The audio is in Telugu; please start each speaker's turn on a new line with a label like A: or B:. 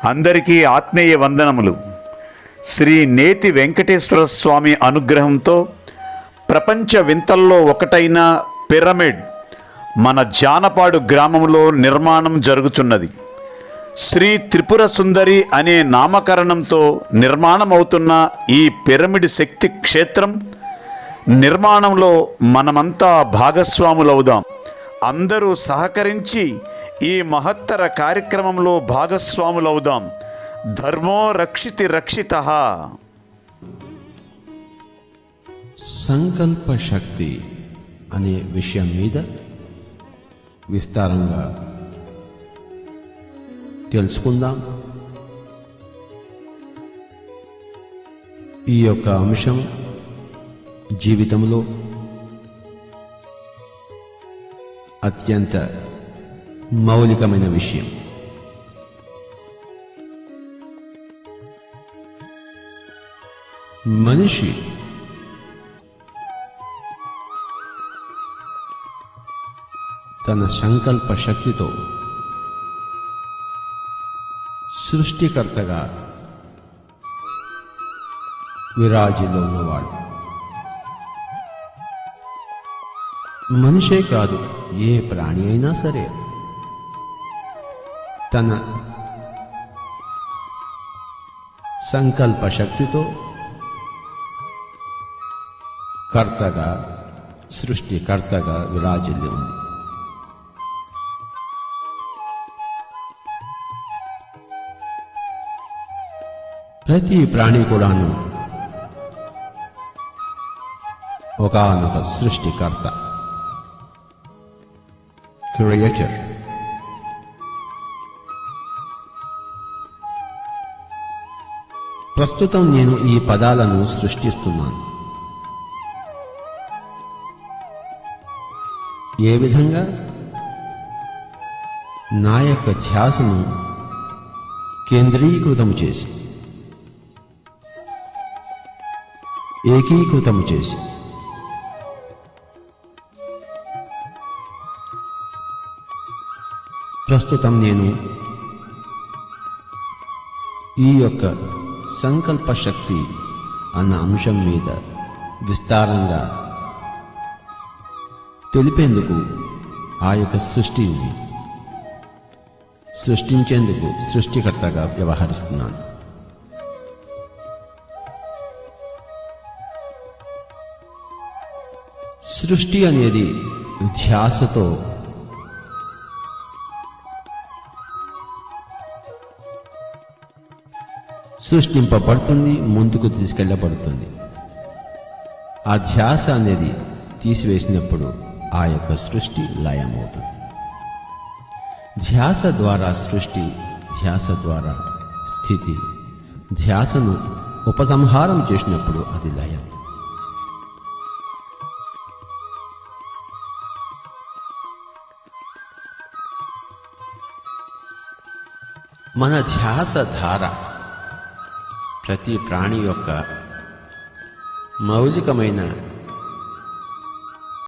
A: అందరికీ ఆత్మీయ వందనములు. శ్రీ నేతి వెంకటేశ్వర స్వామి అనుగ్రహంతో ప్రపంచ వింతల్లో ఒకటైన పిరమిడ్ మన జానపాడు గ్రామంలో నిర్మాణం జరుగుతున్నది. శ్రీ త్రిపుర సుందరి అనే నామకరణంతో నిర్మాణమవుతున్న ఈ పిరమిడ్ శక్తి క్షేత్రం నిర్మాణంలో మనమంతా భాగస్వాములవుదాం. అందరూ సహకరించి ఈ మహత్తర కార్యక్రమంలో భాగస్వాములవుదాం. ధర్మో రక్షితి రక్షితః.
B: సంకల్ప శక్తి అనే విషయం మీద విస్తారంగా తెలుసుకుందాం. ఈ యొక్క అంశం జీవితంలో అత్యంత మౌలికమైన విషయం. మనిషి తన సంకల్ప శక్తితో సృష్టికర్తగా విరాజిలో ఉన్నవాడు. మనిషే కాదు, ఏ ప్రాణి అయినా సరే తన సంకల్ప శక్తితో కర్తగా, సృష్టికర్తగా విరాజిల్లి ఉంది. ప్రతి ప్రాణి కూడాను ఒకానొక సృష్టికర్త, క్రియేటర్. ప్రస్తుతం నేను ఈ పదాలను సృష్టిస్తున్నాను. ఏ విధంగా నా యొక్క ధ్యాసను కేంద్రీకృతము చేసి, ఏకీకృతము చేసి ప్రస్తుతం నేను ఈ యొక్క సంకల్ప శక్తి అన్న అంశం మీద విస్తారంగా తెలిపేందుకు ఆ యొక్క సృష్టిని సృష్టించేందుకు సృష్టికర్తగా వ్యవహరిస్తున్నాను. సృష్టి అనేది ధ్యాసతో సృష్టింపబడుతుంది, ముందుకు తీసుకెళ్ళబడుతుంది. ఆ ధ్యాస అనేది తీసివేసినప్పుడు ఆ యొక్క సృష్టి లయమవుతుంది. ధ్యాస ద్వారా సృష్టి, ధ్యాస ద్వారా స్థితి, ధ్యాసను ఉపసంహారం చేసినప్పుడు అది లయం. మన ధ్యాస ధార ప్రతి ప్రాణి యొక్క మౌలికమైన